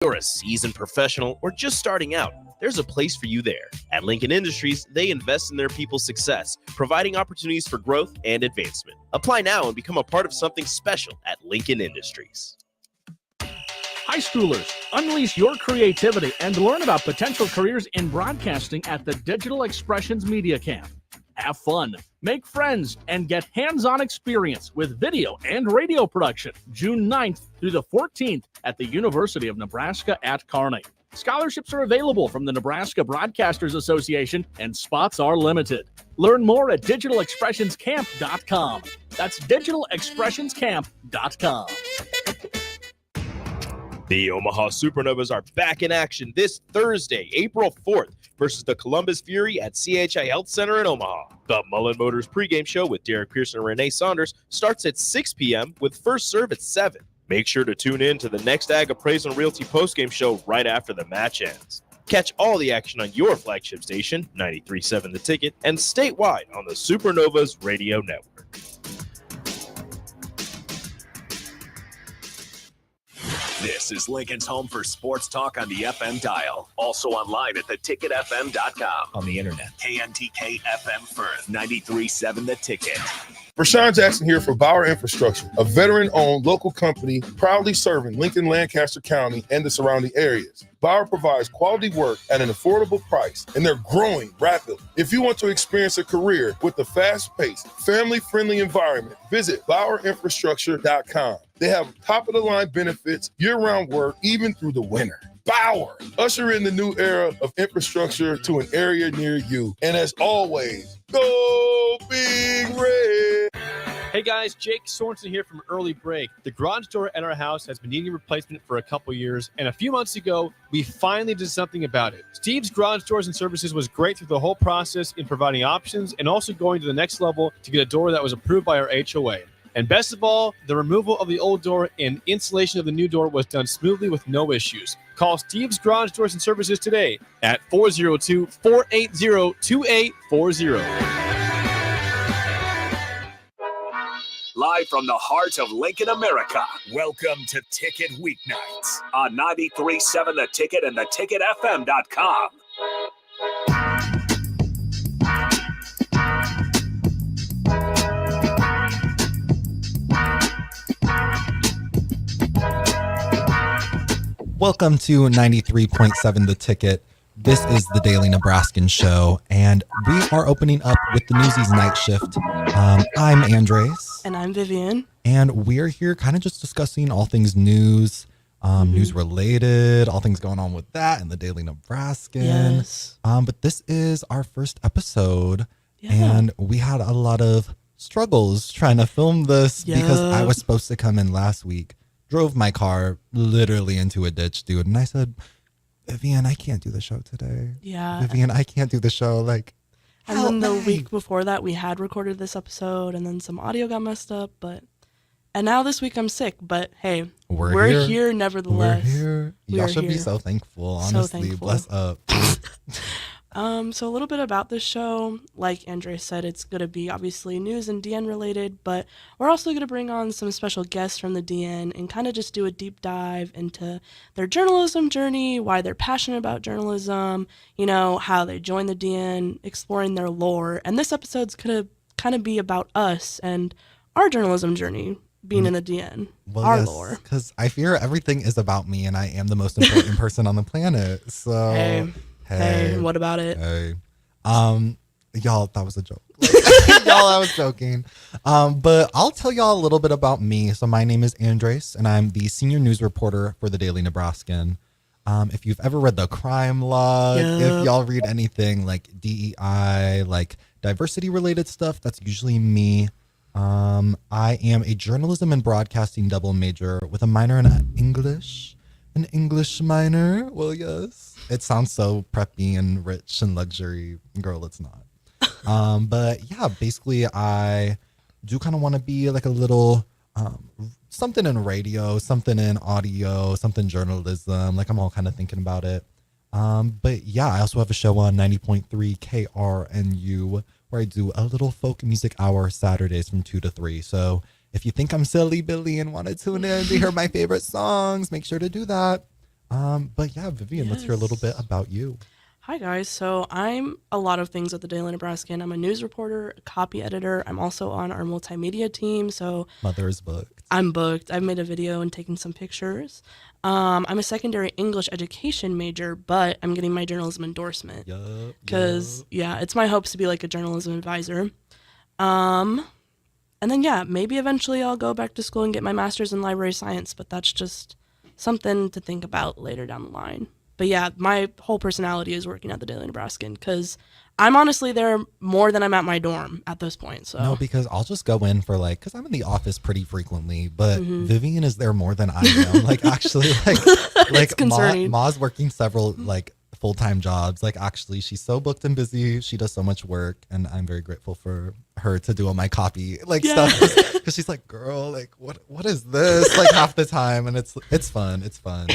You're a seasoned professional or just starting out, there's a place for you there. At Lincoln Industries, they invest in their people's success, providing opportunities for growth and advancement. Apply now and become a part of something special at Lincoln Industries. High schoolers, unleash your creativity and learn about potential careers in broadcasting at the Digital Expressions Media Camp. Have fun, make friends, and get hands-on experience with video and radio production June 9th through the 14th at the University of Nebraska at Kearney. Scholarships are available from the Nebraska Broadcasters Association and spots are limited. Learn more at digitalexpressionscamp.com. That's digitalexpressionscamp.com. The Omaha Supernovas are back in action this Thursday, April 4th, versus the Columbus Fury at CHI Health Center in Omaha. The Mullen Motors pregame show with Derek Pearson and Renee Saunders starts at 6 p.m. with first serve at 7. Make sure to tune in to the next Ag Appraisal and Realty postgame show right after the match ends. Catch all the action on your flagship station, 93.7 The Ticket, and statewide on the Supernovas Radio Network. This is Lincoln's home for sports talk on the FM dial. Also online at theticketfm.com. On the internet. KNTK FM Firth, 93.7 The Ticket. Rashawn Jackson here for Bauer Infrastructure, a veteran-owned local company proudly serving Lincoln, Lancaster County, and the surrounding areas. Bauer provides quality work at an affordable price, and they're growing rapidly. If you want to experience a career with a fast-paced, family-friendly environment, visit BauerInfrastructure.com. They have top-of-the-line benefits, year-round work, even through the winter. Bauer, usher in the new era of infrastructure to an area near you. And as always, go Big Red! Hey guys, Jake Sorensen here from Early Break. The garage door at our house has been needing replacement for a couple years, and a few months ago, we finally did something about it. Steve's Garage Doors and Services was great through the whole process in providing options and also going to the next level to get a door that was approved by our HOA. And best of all, the removal of the old door and installation of the new door was done smoothly with no issues. Call Steve's Garage Doors and Services today at 402-480-2840. Live from the heart of Lincoln, America, welcome to Ticket Weeknights on 93.7 The Ticket and theticketfm.com. Welcome to 93.7 The Ticket. This is the Daily Nebraskan Show, and we are opening up with the Newsies Night Shift. I'm Andres. And I'm Vivian. And we're here kind of just discussing all things news, news related, all things going on with that and the Daily Nebraskan. Yes. But this is our first episode, and we had a lot of struggles trying to film this because I was supposed to come in last week. Drove my car literally into a ditch, dude. And I said, Vivian, I can't do the show today. Yeah. Vivian, I can't do the show. Like, and then the week before that, we had recorded this episode, and then some audio got messed up. And now this week I'm sick. But hey, we're here nevertheless. We're here. Y'all should be so thankful, honestly. So thankful. Bless up. So a little bit about this show. Like Andre said, it's going to be obviously news and DN related, but we're also going to bring on some special guests from the DN and kind of just do a deep dive into their journalism journey, why they're passionate about journalism, you know, how they joined the DN, exploring their lore. And this episode's going to kind of be about us and our journalism journey being in the DN, our lore. Because I fear everything is about me, and I am the most important person on the planet. So... Hey, what about it? Hey. Y'all, that was a joke. Y'all, I was joking. But I'll tell y'all a little bit about me. So my name is Andres, and I'm the senior news reporter for the Daily Nebraskan. If you've ever read the crime log, if y'all read anything like DEI, like diversity-related stuff, that's usually me. I am a journalism and broadcasting double major with a minor in English. An English minor? Well, yes. It sounds so preppy and rich and luxury. Girl, it's not. But yeah, basically I do kind of want to be like a little something in radio, something in audio, something journalism. Like I'm all kind of thinking about it. But yeah, I also have a show on 90.3 KRNU where I do a little folk music hour Saturdays from 2 to 3. So if you think I'm silly Billy and want to tune in to hear my favorite songs, make sure to do that. But yeah, Vivian, let's hear a little bit about you. Hi, guys. So I'm a lot of things at the Daily Nebraskan. I'm a news reporter, a copy editor. I'm also on our multimedia team. So Mother is booked. I'm booked. I've made a video and taken some pictures. I'm a secondary English education major, but I'm getting my journalism endorsement. Because, it's my hopes to be like a journalism advisor. And then, maybe eventually I'll go back to school and get my master's in library science, but that's just something to think about later down the line. But yeah, my whole personality is working at the Daily Nebraskan because I'm honestly there more than I'm at my dorm at this point. So no, because I'll just go in for because I'm in the office pretty frequently, but Vivian is there more than I am. Actually, it's concerning. Ma's working several full-time jobs. Actually, she's so booked and busy. She does so much work, and I'm very grateful for her to do all my copy stuff because she's like, girl, what is this? Half the time, and it's fun. It's fun.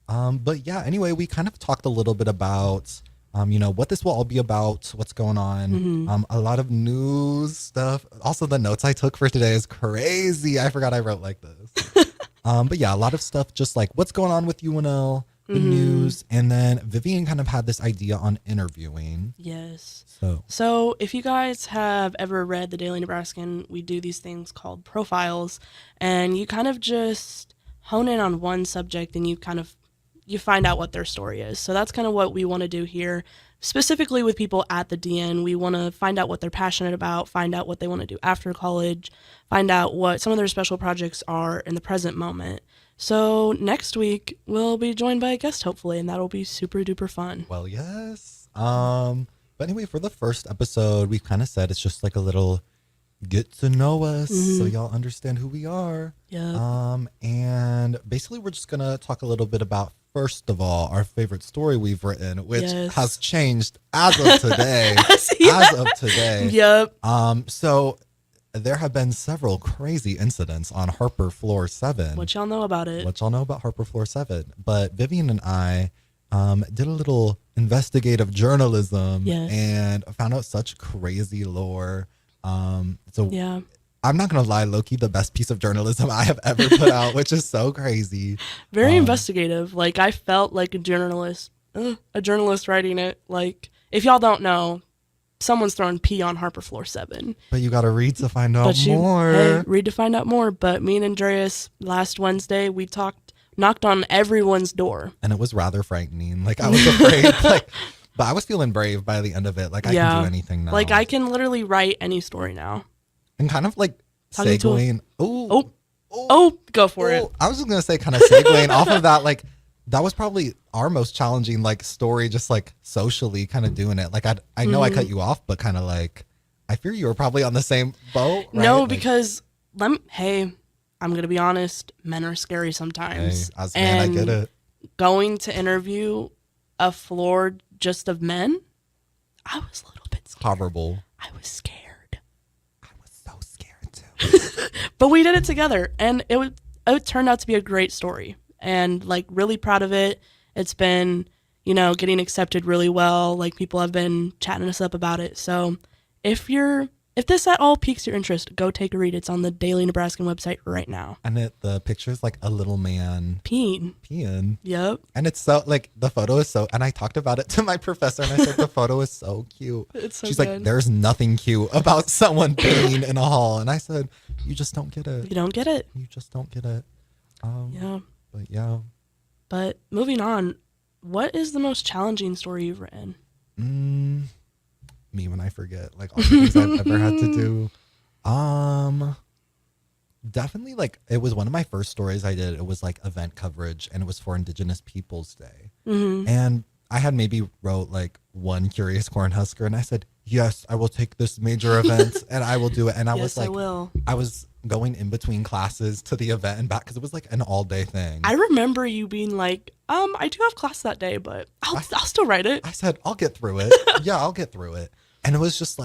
But yeah, anyway, we kind of talked a little bit about, what this will all be about, what's going on, a lot of news stuff. Also, the notes I took for today is crazy. I forgot I wrote like this. But yeah, a lot of stuff, just what's going on with UNL, the news, and then Vivian kind of had this idea on interviewing. Yes. So if you guys have ever read the Daily Nebraskan, we do these things called profiles, and you kind of just hone in on one subject and you find out what their story is. So that's kind of what we want to do here, specifically with people at the DN. We want to find out what they're passionate about, find out what they want to do after college, find out what some of their special projects are in the present moment. So next week, we'll be joined by a guest, hopefully, and that'll be super duper fun. Well, yes. But anyway, for the first episode, we've kind of said it's just a little get to know us so y'all understand who we are. Yeah. And basically, we're just going to talk a little bit about, first of all, our favorite story we've written, which has changed as of today. As of today. Yep. So there have been several crazy incidents on Harper Floor 7. What y'all know about it? What y'all know about Harper Floor 7. But Vivian and I did a little investigative journalism and found out such crazy lore. Yeah. I'm not going to lie, low-key, the best piece of journalism I have ever put out, which is so crazy. Very investigative. I felt like a journalist writing it. If y'all don't know, someone's throwing pee on Harper Floor 7. But you got to read to find out more. Hey, read to find out more. But me and Andreas, last Wednesday, we knocked on everyone's door. And it was rather frightening. I was afraid. But I was feeling brave by the end of it. I can do anything now. I can literally write any story now. And kind of segueing. Go for it. I was just going to say kind of segueing off of that. That was probably our most challenging story, just socially kind of doing it. I know I cut you off, but kind of I fear you were probably on the same boat. Right? No, because I'm going to be honest. Men are scary sometimes. Hey, as men, I get it. Going to interview a floor just of men, I was a little bit scared. Horrible. I was scared. I was so scared too. But we did it together, and it turned out to be a great story, and really proud of it. It's been, getting accepted really well. People have been chatting us up about it. So if this at all piques your interest, go take a read. It's on the Daily Nebraskan website right now. And the picture's a little man peeing. Yep. And it's so the photo is so, and I talked about it to my professor and I said the photo is so cute. It's so She's good. There's nothing cute about someone peeing in a hall. And I said, you just don't get it. You don't get it. You just don't get it. Yeah. But yeah. But moving on, what is the most challenging story you've written? Me when I forget all the things I've ever had to do. Definitely it was one of my first stories I did. It was event coverage and it was for Indigenous Peoples Day. And I had maybe wrote one Curious Cornhusker and I said, yes, I will take this major event and I will do it. And I was I will. I was going in between classes to the event and back because it was an all day thing. I remember you being I do have class that day, but I'll still write it. I said, I'll get through it. Yeah, I'll get through it. And it was just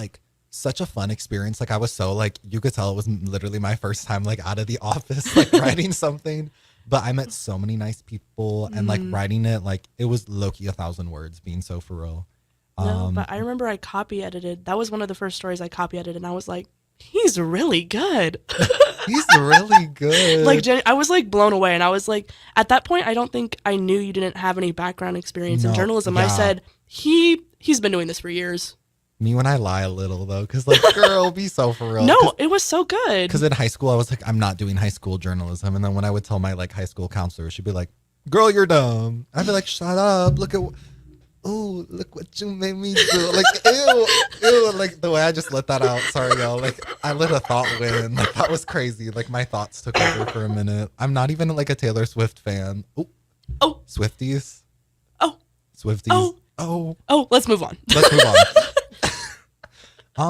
such a fun experience. I was so you could tell it was literally my first time out of the office writing something. But I met so many nice people and writing it it was low-key 1,000 words, being so for real. No, but I remember I copy edited. That was one of the first stories I copy edited, and I was like, he's really good. He's really good. Like, I was like blown away, and I was like, at that point, I don't think I knew you didn't have any background experience in No, journalism. I yeah. said he's been doing this for years. Me when I lie a little though, because like, girl, be so for real. No, it was so good. Because in high school, I was like, I'm not doing high school journalism. And then when I would tell my like high school counselor, she'd be like, girl, you're dumb. I'd be like, shut up. Look what you made me do. Like, ew. Like the way I just let that out. Sorry, y'all. Like I let a thought win. Like that was crazy. Like my thoughts took over for a minute. I'm not even like a Taylor Swift fan. Oh. Swifties. Oh. Swifties. Oh, let's move on. Let's move on.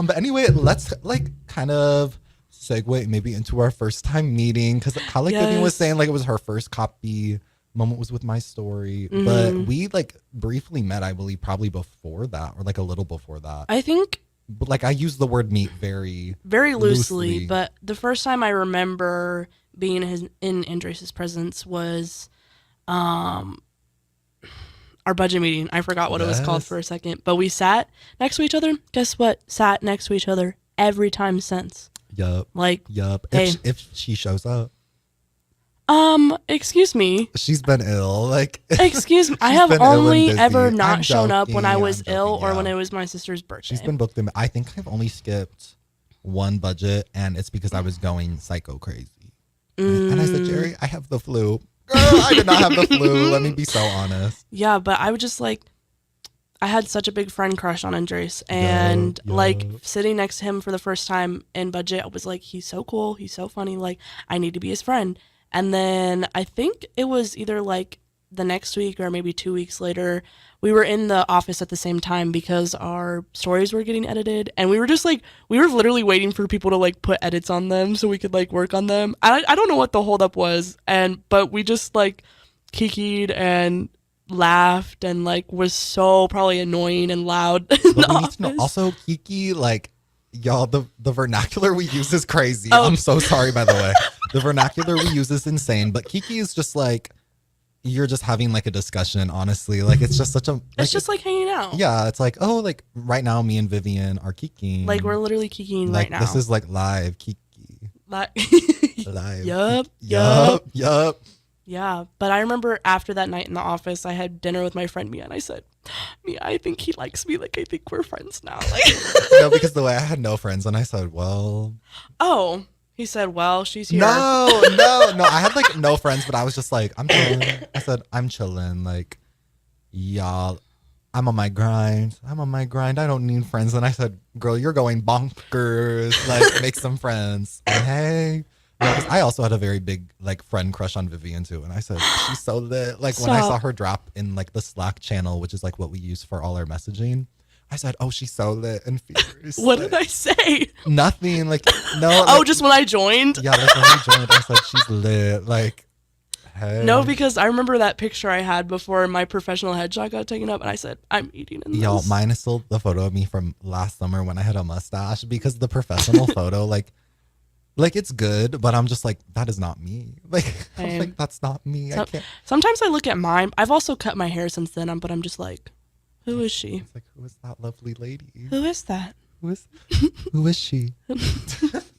But anyway, let's like kind of segue maybe into our first time meeting, because how like Vivian was saying, like it was her first copy moment was with My Story, but we like briefly met, I believe, probably before that or like a little before that. I think, but like I use the word meet very loosely, but the first time I remember being in Andres' presence was our budget meeting. I forgot what it was called for a second, but we sat next to each other. Guess what? Sat next to each other every time since. Yup. Like, yup. Hey. If she shows up. Excuse me. She's been ill. Like, excuse me. I have only ever not shown up when I was ill or yeah. when it was my sister's birthday. She's been booked in. I think I've only skipped one budget, and it's because I was going psycho crazy. And I said, Jerry, I have the flu. Girl, I did not have the flu. Let me be so honest. Yeah, but I would just like, I had such a big friend crush on Andres, and like sitting next to him for the first time in budget, I was like, he's so cool, he's so funny, like I need to be his friend. And then I think it was either like the next week or maybe 2 weeks later, we were in the office at the same time because our stories were getting edited, and we were just like, we were literally waiting for people to like put edits on them so we could like work on them. I don't know what the holdup was, but we just like kikied and laughed and like was so probably annoying and loud in the office. Also, Kiki, like, y'all, the vernacular we use is crazy. I'm so sorry, by the way. The vernacular we use is insane, but Kiki is just like, you're just having like a discussion, honestly. Like, it's just such a... It's just like hanging out. Yeah, it's like, oh, like right now me and Vivian are kikiing. Like, we're literally kikiing like, right now. This is like live kiki. Live. Yup. Yeah, but I remember after that night in the office, I had dinner with my friend Mia, and I said, Mia, I think he likes me. Like, I think we're friends now. Like, no, because the way I had no friends, and I said, well... Oh, he said, well, she's here. No. I had like no friends, but I was just like, I'm chilling. I said, I'm chilling. Like, y'all, I'm on my grind. I don't need friends. And I said, girl, you're going bonkers. Like, make some friends. And hey... No, 'cause I also had a very big like friend crush on Vivian too, and I said she's so lit. Like when I saw her drop in like the Slack channel, which is like what we use for all our messaging, I said, "Oh, she's so lit and fierce." What did I say? Nothing. Like no. Oh, just when I joined. Yeah, like when I joined, I said she's lit. Like, hey. No, because I remember that picture I had before my professional headshot got taken up, and I said, "I'm eating in this." Y'all, mine is still the photo of me from last summer when I had a mustache, because the professional photo, like it's good, but I'm just like, that is not me. Like, I'm like, that's not me. I can't. Sometimes I look at mine. I've also cut my hair since then, but I'm just like, who is she? It's like, who is that lovely lady? Who is that? Who is she?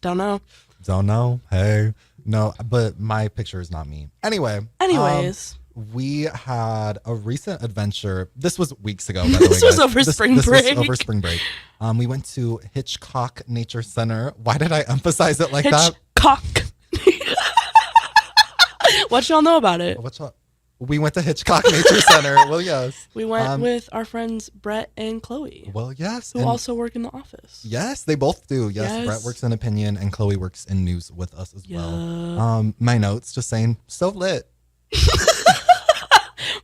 Don't know. Don't know. Hey, no, but my picture is not me. Anyways. We had a recent adventure. This was weeks ago, by the way, This was over spring break. We went to Hitchcock Nature Center. Why did I emphasize it like Hitchcock. What y'all know about it? We went to Hitchcock Nature Center. Well, yes. We went with our friends Brett and Chloe. Well, yes. Who also work in the office. Yes, they both do. Yes, Brett works in opinion and Chloe works in news with us as well. My notes just saying, so lit.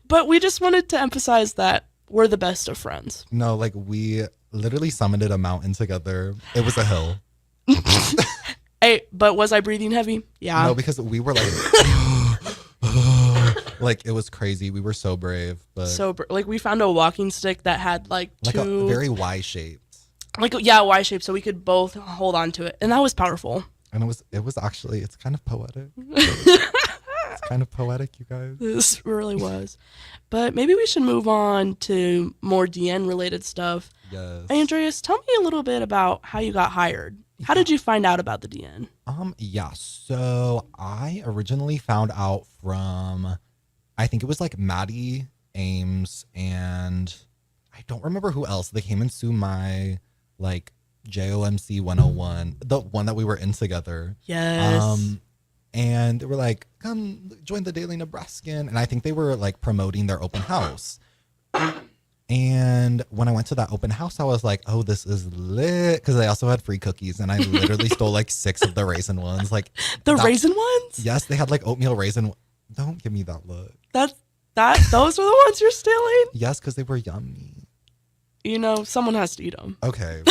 But we just wanted to emphasize that we're the best of friends. No, like we literally summited a mountain together. It was a hill. Hey, but was I breathing heavy? Yeah. No, because we were like, like it was crazy. We were so brave, but like we found a walking stick that had like a very Y shaped. Y shaped, so we could both hold on to it, and that was powerful. And it was actually, it's kind of poetic. It's kind of poetic, you guys. This really was. But maybe we should move on to more DN related stuff. Yes. Andreas, tell me a little bit about how you got hired. How did you find out about the DN? Yeah. So I originally found out from, I think it was like Maddie Ames and I don't remember who else. They came into my like JOMC 101, the one that we were in together. Yes. And they were like, come join the Daily Nebraskan. And I think they were like promoting their open house. And when I went to that open house, I was like, oh, this is lit. Because they also had free cookies. And I literally stole like 6 of the raisin ones. Like raisin ones? Yes, they had like oatmeal raisin. Don't give me that look. Those were the ones you're stealing? Yes, because they were yummy. You know, someone has to eat them. Okay.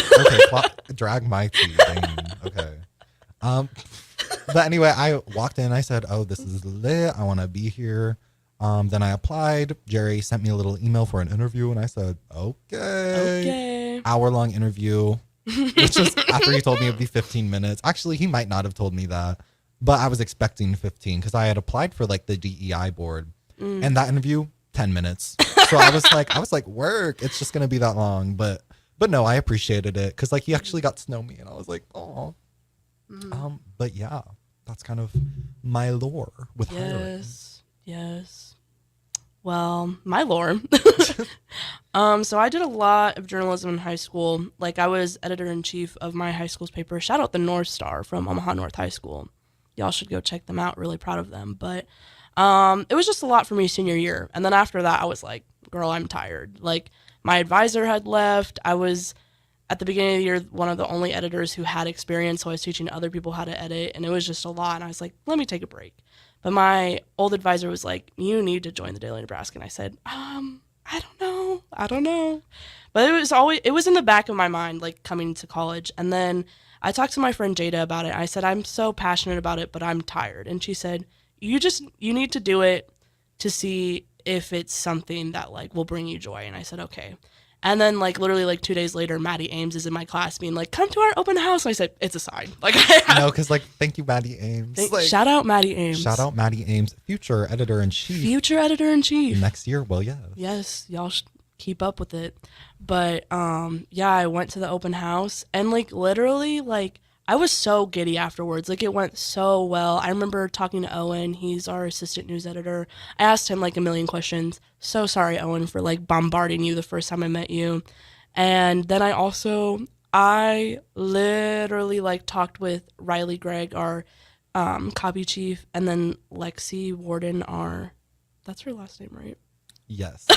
Drag my tea. Dang. Okay. But anyway, I walked in. I said, oh, this is lit. I want to be here. Then I applied. Jerry sent me a little email for an interview, and I said, okay. Hour-long interview, which is after he told me it'd be 15 minutes. Actually, he might not have told me that, but I was expecting 15 because I had applied for like the DEI board, and that interview 10 minutes. So I was like, work. It's just gonna be that long, but no, I appreciated it because like he actually got to know me, and I was like, oh. But yeah, that's kind of my lore with hiring. Yes. Well, my lore. So I did a lot of journalism in high school. Like I was editor-in-chief of my high school's paper. Shout out the North Star from Omaha North High School. Y'all should go check them out. Really proud of them. But it was just a lot for me senior year. And then after that, I was like, girl, I'm tired. Like my advisor had left. I was at the beginning of the year one of the only editors who had experience. So I was teaching other people how to edit. And it was just a lot. And I was like, let me take a break. But my old advisor was like, you need to join the Daily Nebraskan. I said, I don't know. But it was in the back of my mind, like coming to college. And then I talked to my friend Jada about it. I said, I'm so passionate about it, but I'm tired. And she said, you need to do it to see if it's something that like will bring you joy. And I said, okay. And then like literally like 2 days later, Maddie Ames is in my class being like, come to our open house. And I said, it's a sign. Like no, because like, thank you, Maddie Ames. Shout out Maddie Ames. Shout out Maddie Ames, future editor-in-chief. Next year, well, yeah. Yes, y'all should keep up with it. But yeah, I went to the open house and like literally like I was so giddy afterwards. Like it went so well. I remember talking to Owen. He's our assistant news editor. I asked him like a million questions. So sorry, Owen, for like bombarding you the first time I met you. And then I literally like talked with Riley Gregg, our copy chief, and then Lexi Warden, that's her last name, right? Yes.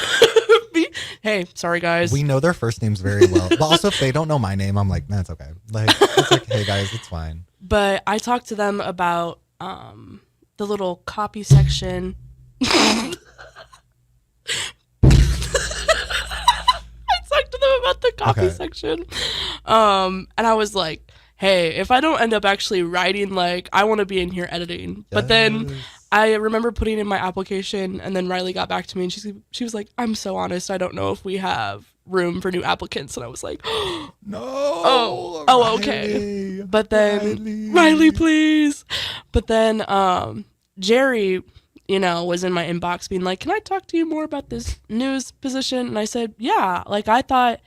Hey, sorry guys. We know their first names very well. But also if they don't know my name, I'm like, man, it's okay. Like it's like, hey guys, it's fine. But I talked to them about the little copy section. I talked to them about the copy section. And I was like, hey, if I don't end up actually writing, like I want to be in here editing. Yes. But then I remember putting in my application and then Riley got back to me and she was like, I'm so honest, I don't know if we have room for new applicants. And I was like, no. Oh, okay. But then Riley, please. But then Jerry, was in my inbox being like, can I talk to you more about this news position? And I said, yeah. Like I thought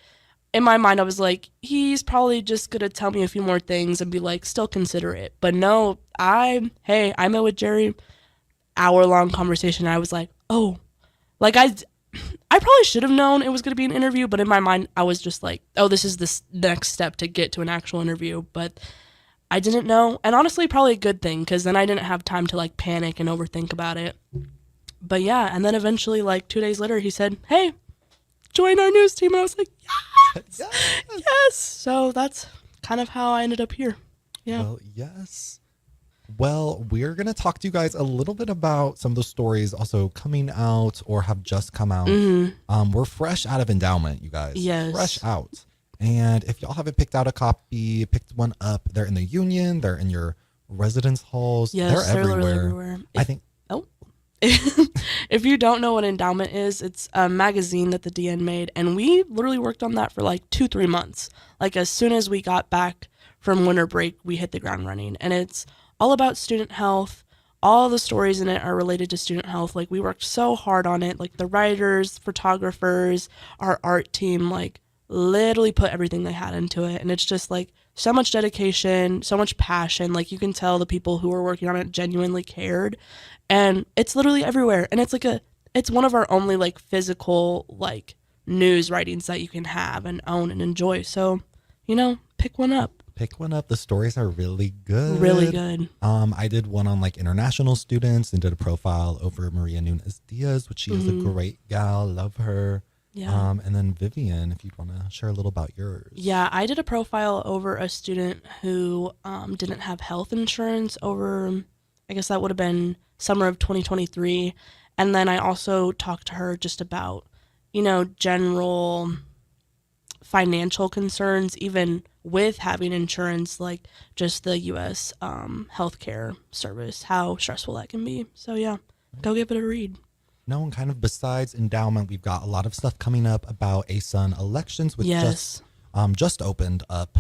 in my mind, I was like, he's probably just going to tell me a few more things and be like, still consider it. But no, I met with Jerry. Hour-long conversation. I was like, oh, like I probably should have known it was going to be an interview, but in my mind, I was just like, oh, this is the next step to get to an actual interview. But I didn't know, and honestly, probably a good thing because then I didn't have time to like panic and overthink about it. But yeah, and then eventually, like 2 days later, he said, hey, join our news team. And I was like, yes. So that's kind of how I ended up here. Yeah. Well, yes. Well, we're going to talk to you guys a little bit about some of the stories also coming out or have just come out. Mm-hmm. We're fresh out of endowment, you guys. Yes. Fresh out. And if y'all haven't picked out a copy, picked one up, they're in the union, they're in your residence halls. Yes, they're everywhere. If you don't know what endowment is, it's a magazine that the DN made. And we literally worked on that for like 2-3 months. Like as soon as we got back from winter break, we hit the ground running. And it's all about student health. All the stories in it are related to student health. Like we worked so hard on it. Like the writers, photographers, our art team, like literally put everything they had into it. And it's just like so much dedication, so much passion. Like, you can tell the people who were working on it genuinely cared. And it's literally everywhere. And it's one of our only, like, physical, like, news writings that you can have and own and enjoy. So, pick one up. Pick one up. The stories are really good. Really good. I did one on like international students and did a profile over Maria Nunes Diaz, which she is a great gal. Love her. Yeah. And then Vivian, if you'd want to share a little about yours. Yeah, I did a profile over a student who didn't have health insurance over, I guess that would have been summer of 2023. And then I also talked to her just about, general financial concerns, even with having insurance, like just the U.S. Healthcare service, how stressful that can be. So yeah, go give it a read. No, and kind of besides endowment, we've got a lot of stuff coming up about ASUN elections, which just opened up.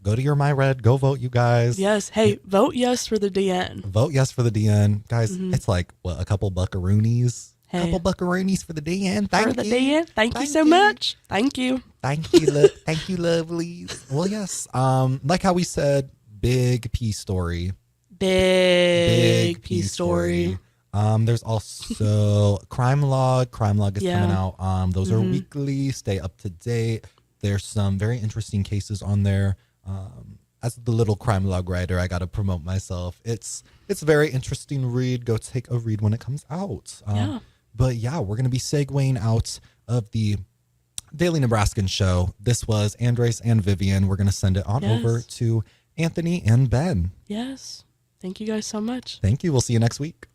Go to your MyRed, go vote, you guys. Yes. Hey, vote yes for the DN. Vote yes for the DN. Guys, it's like, a couple buckaroonies? Hey. Couple buckaroonies for the DN. Thank for you. the DN. Thank you so much. Thank you. Thank you. Thank you, lovelies. Well, yes. Like how we said, big peace story. Big peace story. There's also Crime Log. Crime Log is coming out. Those are weekly. Stay up to date. There's some very interesting cases on there. As the little Crime Log writer, I got to promote myself. It's a very interesting read. Go take a read when it comes out. But yeah, we're going to be segueing out of the Daily Nebraskan show. This was Andres and Vivian. We're going to send it on over to Anthony and Ben. Yes. Thank you guys so much. Thank you. We'll see you next week.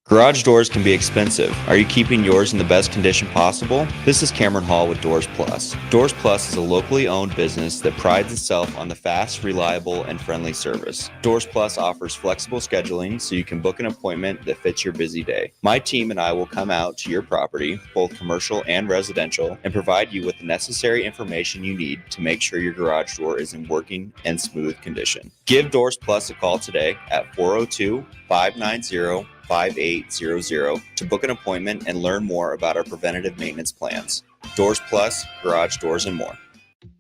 Garage doors can be expensive. Are you keeping yours in the best condition possible? This is Cameron Hall with Doors Plus. Doors Plus is a locally owned business that prides itself on the fast, reliable, and friendly service. Doors Plus offers flexible scheduling so you can book an appointment that fits your busy day. My team and I will come out to your property, both commercial and residential, and provide you with the necessary information you need to make sure your garage door is in working and smooth condition. Give Doors Plus a call today at 402-590-5800 to book an appointment and learn more about our preventative maintenance plans. Doors Plus, garage doors, and more.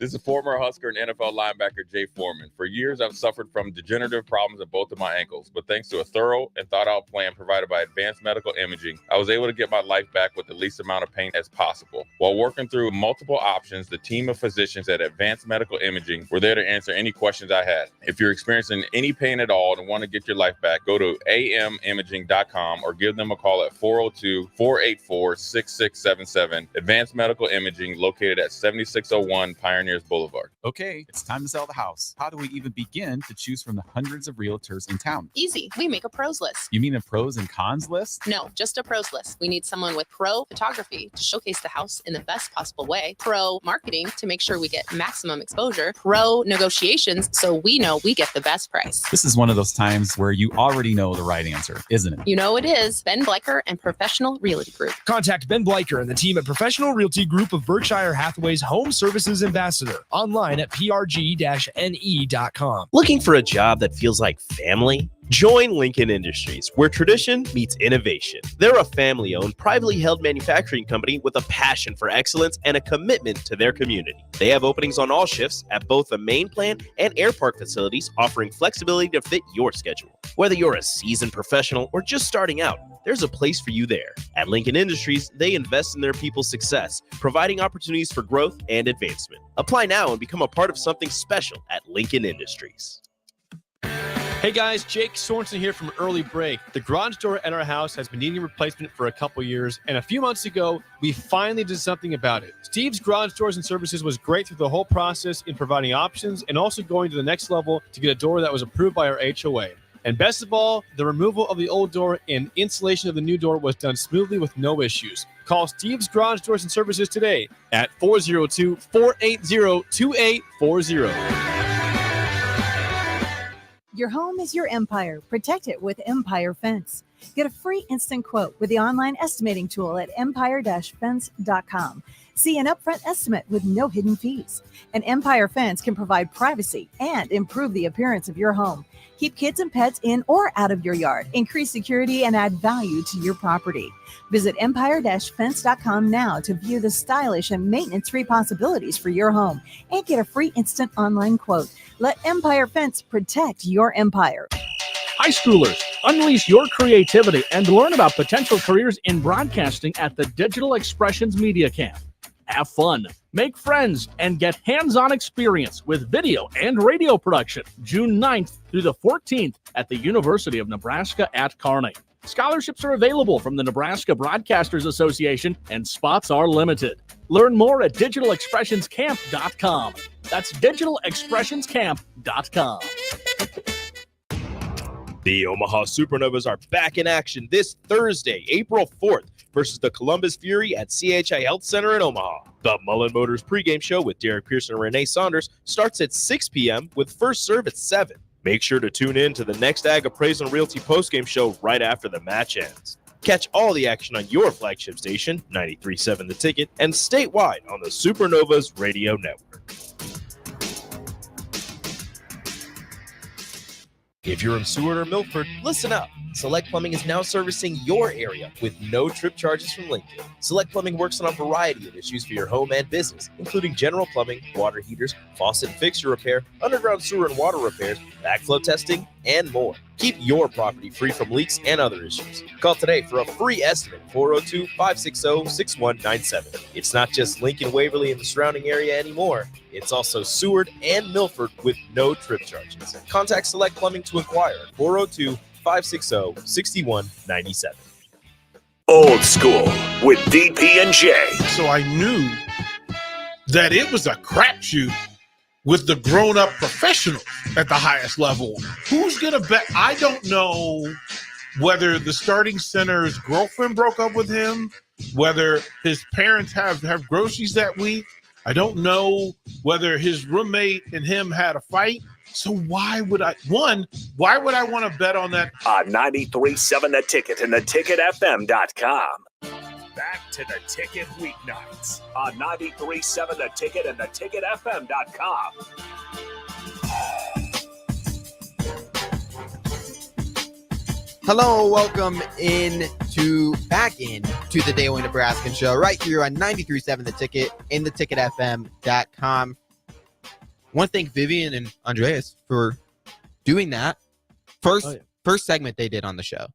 This is former Husker and NFL linebacker Jay Foreman. For years, I've suffered from degenerative problems in both of my ankles, but thanks to a thorough and thought-out plan provided by Advanced Medical Imaging, I was able to get my life back with the least amount of pain as possible. While working through multiple options, the team of physicians at Advanced Medical Imaging were there to answer any questions I had. If you're experiencing any pain at all and want to get your life back, go to amimaging.com or give them a call at 402-484-6677. Advanced Medical Imaging, located at 7601 Pioneers Boulevard. Okay, it's time to sell the house. How do we even begin to choose from the hundreds of realtors in town? Easy. We make a pros list. You mean a pros and cons list? No, just a pros list. We need someone with pro photography to showcase the house in the best possible way, pro marketing to make sure we get maximum exposure, pro negotiations so we know we get the best price. This is one of those times where you already know the right answer, isn't it? You know it is. Ben Bleicher and Professional Realty Group. Contact Ben Bleicher and the team at Professional Realty Group of Berkshire Hathaway's Home Services Ambassador. Online at prg-ne.com. Looking for a job that feels like family? Join Lincoln Industries, where tradition meets innovation. They're a family-owned, privately held manufacturing company with a passion for excellence and a commitment to their community. They have openings on all shifts at both the main plant and air park facilities, offering flexibility to fit your schedule. Whether you're a seasoned professional or just starting out, there's a place for you there. At Lincoln Industries, they invest in their people's success, providing opportunities for growth and advancement. Apply now and become a part of something special at Lincoln Industries. Hey guys, Jake Sorensen here from Early Break. The garage door at our house has been needing replacement for a couple years, and a few months ago, we finally did something about it. Steve's Garage Doors and Services was great through the whole process in providing options and also going to the next level to get a door that was approved by our HOA. And best of all, the removal of the old door and installation of the new door was done smoothly with no issues. Call Steve's Garage Doors and Services today at 402-480-2840. Your home is your empire. Protect it with Empire Fence. Get a free instant quote with the online estimating tool at empire-fence.com. See an upfront estimate with no hidden fees. An Empire Fence can provide privacy and improve the appearance of your home. Keep kids and pets in or out of your yard, increase security, and add value to your property. Visit empire-fence.com now to view the stylish and maintenance-free possibilities for your home and get a free instant online quote. Let Empire Fence protect your empire. High schoolers, unleash your creativity and learn about potential careers in broadcasting at the Digital Expressions Media Camp. Have fun, make friends, and get hands-on experience with video and radio production June 9th through the 14th at the University of Nebraska at Kearney. Scholarships are available from the Nebraska Broadcasters Association and spots are limited. Learn more at digitalexpressionscamp.com. That's digitalexpressionscamp.com. The Omaha Supernovas are back in action this Thursday, April 4th, versus the Columbus Fury at CHI Health Center in Omaha. The Mullen Motors pregame show with Derek Pearson and Renee Saunders starts at 6 p.m. with first serve at 7. Make sure to tune in to the next Ag Appraisal and Realty postgame show right after the match ends. Catch all the action on your flagship station, 93.7 The Ticket, and statewide on the Supernovas Radio Network. If you're in Seward or Milford, listen up. Select Plumbing is now servicing your area with no trip charges from Lincoln. Select Plumbing works on a variety of issues for your home and business, including general plumbing, water heaters, faucet and fixture repair, underground sewer and water repairs, backflow testing, and more. Keep your property free from leaks and other issues. Call today for a free estimate, 402-560-6197. It's not just Lincoln, Waverly, and the surrounding area anymore. It's also Seward and Milford with no trip charges. Contact Select Plumbing to inquire at 402-560-6197. Old School with DP and J. So I knew that it was a crapshoot with the grown-up professionals at the highest level. Who's going to bet? I don't know whether the starting center's girlfriend broke up with him, whether his parents have groceries that week. I don't know whether his roommate and him had a fight. So why would I want to bet on that? On 93.7 The Ticket and theticketfm.com. Back to The Ticket weeknights on 93.7 The Ticket and theticketfm.com. Hello, welcome back in to the Daily Nebraskan Show right here on 93.7 The Ticket and theticketfm.com. I want to thank Vivian and Andreas for doing that. First segment they did on the show.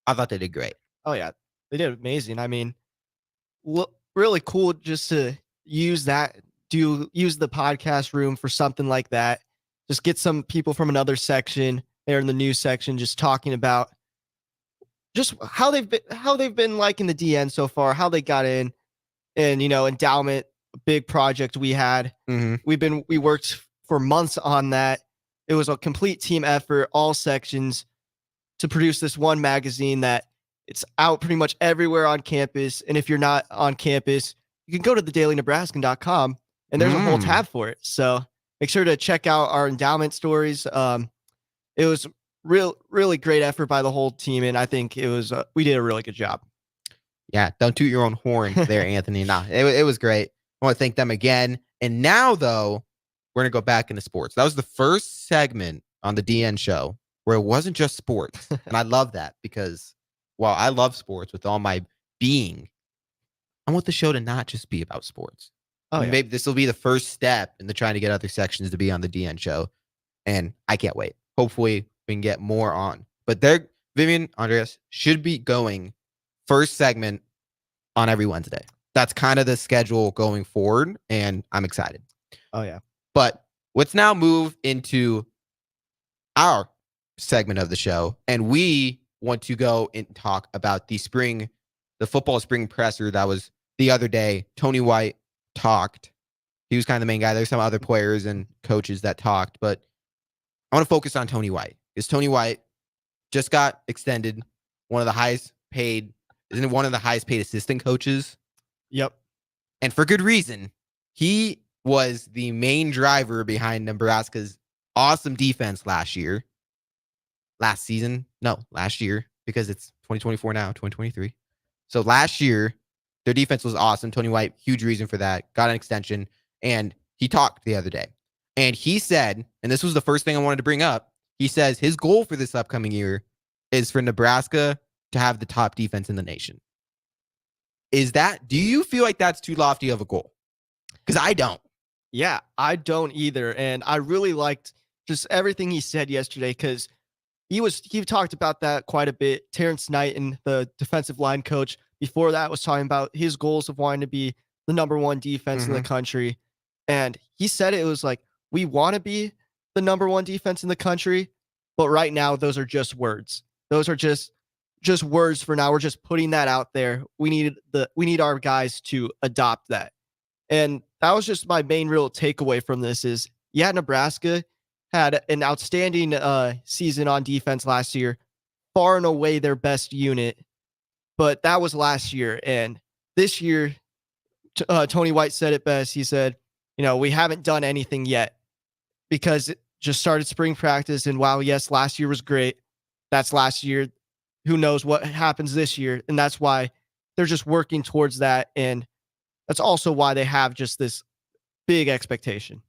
I thought they did great. Oh, yeah. They did amazing. I mean, really cool just to use the podcast room for something like that. Just get some people from another section there in the news section just talking about just how they've been liking the DN so far, how they got in, and endowment, a big project we had. Mm-hmm. We worked for months on that. It was a complete team effort, all sections, to produce this one magazine that it's out pretty much everywhere on campus. And if you're not on campus, you can go to thedailynebraskan.com and there's a whole tab for it. So make sure to check out our endowment stories. It was really great effort by the whole team. And I think we did a really good job. Yeah. Don't toot your own horn there, Anthony. Nah, it was great. I want to thank them again. And now though, we're going to go back into sports. That was the first segment on the DN show where it wasn't just sports. And I love that because while I love sports with all my being, I want the show to not just be about sports. Maybe this will be the first step in the trying to get other sections to be on the DN show. And I can't wait. Hopefully we can get more on. But Vivian, Andreas should be going first segment on every Wednesday. That's kind of the schedule going forward. And I'm excited. Oh, yeah. But let's now move into our segment of the show. And we want to go and talk about the football spring presser that was the other day. Tony White talked. He was kind of the main guy. There's some other players and coaches that talked, but I want to focus on Tony White because Tony White just got extended. One of the highest paid assistant coaches. Yep. And for good reason. He was the main driver behind Nebraska's awesome defense last year. because it's 2024 now, 2023. So last year, their defense was awesome. Tony White, huge reason for that. Got an extension, and he talked the other day. And he said, and this was the first thing I wanted to bring up, he says his goal for this upcoming year is for Nebraska to have the top defense in the nation. Do you feel like that's too lofty of a goal? Because I don't. Yeah, I don't either. And I really liked just everything he said yesterday because he talked about that quite a bit. Terrence Knight, and the defensive line coach before that, was talking about his goals of wanting to be the number one defense in the country. And he said it was like, we want to be the number one defense in the country, but right now those are just words. Those are just words for now. We're just putting that out there. We need our guys to adopt that. And that was just my main real takeaway from this is, yeah, Nebraska had an outstanding season on defense last year, far and away their best unit, but that was last year. And this year, Tony White said it best. He said, we haven't done anything yet because it just started spring practice. And while, yes, last year was great, that's last year. Who knows what happens this year? And that's why they're just working towards that. And that's also why they have just this big expectation.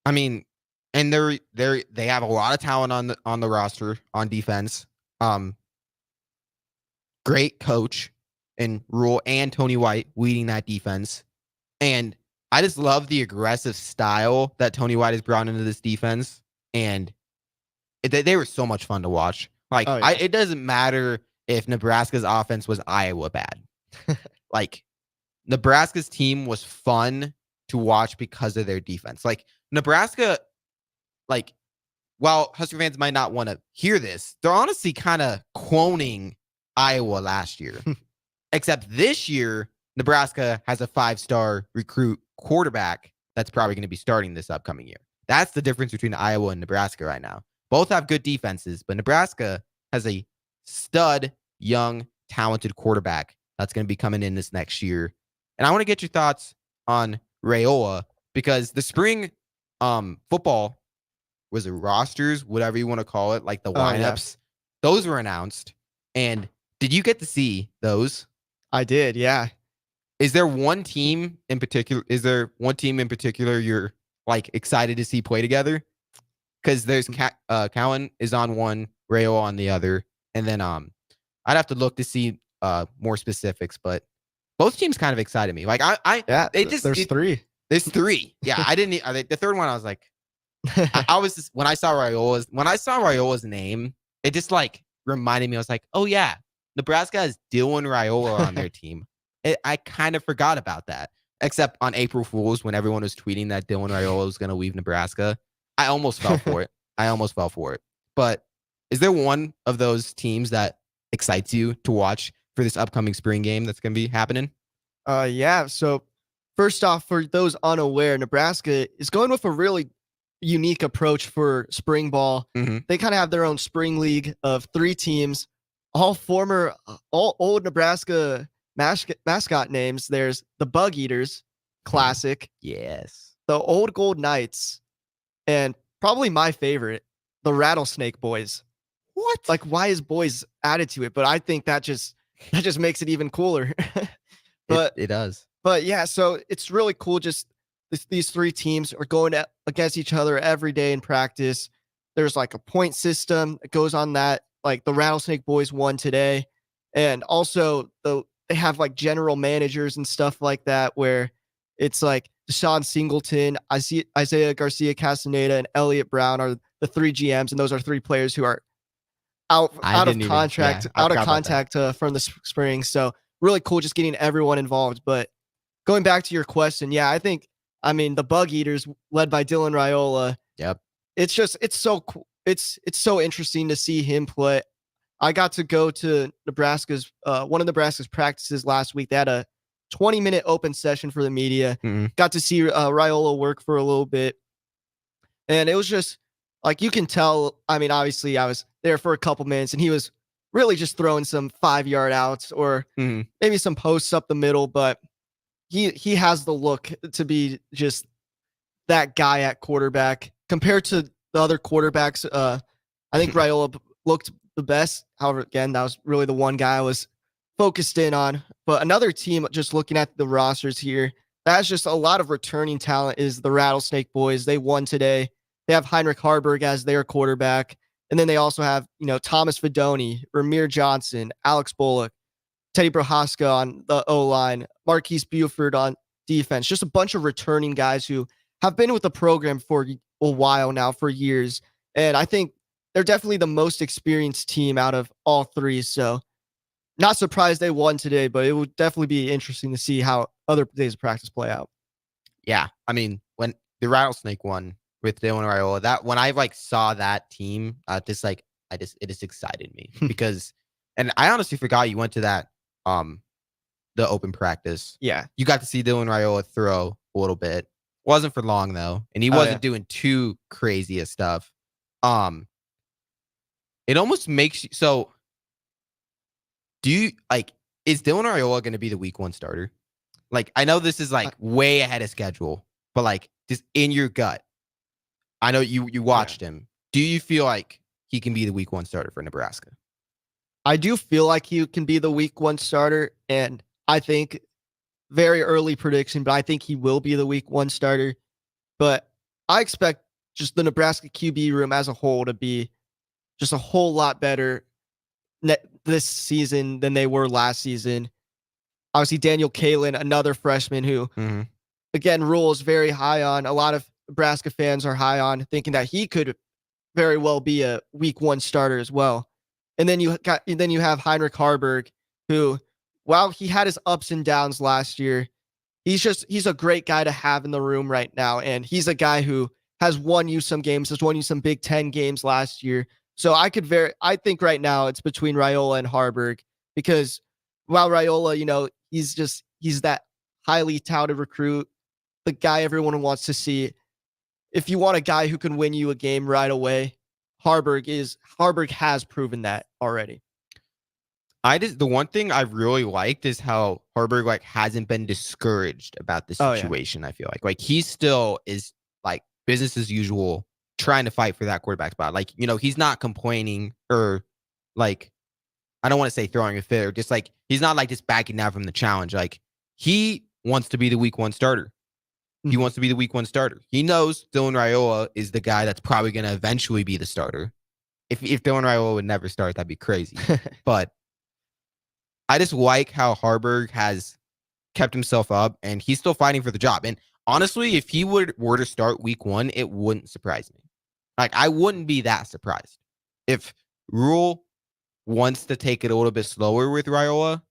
I mean, and they have a lot of talent on the roster on defense. Great coach in Rule and Tony White leading that defense. And I just love the aggressive style that Tony White has brought into this defense. And they were so much fun to watch. Like, it doesn't matter if Nebraska's offense was Iowa bad. Like, Nebraska's team was fun to watch because of their defense. Like, Nebraska, like, while Husker fans might not want to hear this, they're honestly kind of cloning Iowa last year. Except this year, Nebraska has a 5-star recruit quarterback that's probably going to be starting this upcoming year. That's the difference between Iowa and Nebraska right now. Both have good defenses, but Nebraska has a stud, young, talented quarterback that's going to be coming in this next year. And I want to get your thoughts on Raiola, because the spring football, was it rosters, whatever you want to call it, like the lineups, those were announced. And did you get to see those? I did, yeah. Is there one team in particular you're like excited to see play together? Because there's Cowan is on one, Raiola on the other, and then I'd have to look to see more specifics, but both teams kind of excited me. Like there's three. There's three. Yeah, I didn't. The third one, I was like, I was just, when I saw Raiola's name, it just like reminded me. I was like, oh yeah, Nebraska has Dylan Raiola on their team. I kind of forgot about that. Except on April Fools, when everyone was tweeting that Dylan Raiola was going to leave Nebraska, I almost fell for it. But is there one of those teams that excites you to watch for this upcoming spring game that's going to be happening? Yeah. So first off, for those unaware, Nebraska is going with a really unique approach for spring ball. They kind of have their own spring league of 3 teams, all old Nebraska mascot names. There's the Bug Eaters, classic. Yes. The Old Gold Knights, and probably my favorite, the Rattlesnake Boys. What? Like, why is boys added to it? But I think that just makes it even cooler. But it does. But yeah, so it's really cool. Just these 3 teams are going against each other every day in practice. There's like a point system that goes on that. Like the Rattlesnake Boys won today, and also they have like general managers and stuff like that, where it's like Deshaun Singleton, Isaiah Garcia Castaneda, and Elliot Brown are the 3 GMs, and those are 3 players who are out of contact from the spring. So really cool, just getting everyone involved. But going back to your question, yeah, I mean the Bug Eaters, led by Dylan Raiola. Yep. It's so cool. It's so interesting to see him play. I got to go to one of Nebraska's practices last week. They had a 20-minute open session for the media. Got to see Raiola work for a little bit. And it was just like, you can tell, I mean, obviously I was there for a couple minutes and he was really just throwing some 5-yard outs or maybe some posts up the middle, but he has the look to be just that guy at quarterback compared to the other quarterbacks. I think Raiola looked the best. However, again, that was really the one guy I was focused in on. But another team, just looking at the rosters here, that's just a lot of returning talent is the Rattlesnake Boys. They won today. They have Heinrich Harburg as their quarterback. And then they also have, Thomas Fedoni, Ramir Johnson, Alex Bullock, Teddy Prohaska on the O-line, Marquise Buford on defense. Just a bunch of returning guys who have been with the program for a while now, for years. And I think they're definitely the most experienced team out of all three. So not surprised they won today, but it would definitely be interesting to see how other days of practice play out. Yeah. I mean, when the Rattlesnake won with Dylan Raiola, that when I saw that team, it just excited me because, and I honestly forgot you went to that, the open practice. Yeah. You got to see Dylan Raiola throw a little bit. Wasn't for long though. And he wasn't doing too crazy of stuff. It almost makes you, so do you is Dylan Raiola going to be the week 1 starter? I know this is way ahead of schedule, but just in your gut, I know you watched him. Do you feel like he can be the week 1 starter for Nebraska? I do feel like he can be the week 1 starter, and I think very early prediction, but I think he will be the week 1 starter. But I expect just the Nebraska QB room as a whole to be just a whole lot better this season than they were last season. Obviously, Daniel Kalen, another freshman who, again, Rule is very high on. A lot of Nebraska fans are high on, thinking that he could very well be a week 1 starter as well. And then you have Heinrich Harburg, who, while he had his ups and downs last year, he's a great guy to have in the room right now. And he's a guy who has won you some games, has won you some Big Ten games last year. So I think right now it's between Raiola and Harburg, because while Raiola, he's that highly touted recruit, the guy everyone wants to see. If you want a guy who can win you a game right away, Harburg has proven that already. The one thing I've really liked is how Harburg hasn't been discouraged about the situation. I feel like he still is business as usual, trying to fight for that quarterback spot. He's not complaining or I don't want to say throwing a fit, or just he's not just backing down from the challenge. He wants to be the week 1 starter. He wants to be the week 1 starter. He knows Dylan Raiola is the guy that's probably going to eventually be the starter. If Dylan Raiola would never start, that'd be crazy. But I just like how Harburg has kept himself up, and he's still fighting for the job. And honestly, if he were to start week 1, it wouldn't surprise me. I wouldn't be that surprised. If Rule wants to take it a little bit slower with Raiola,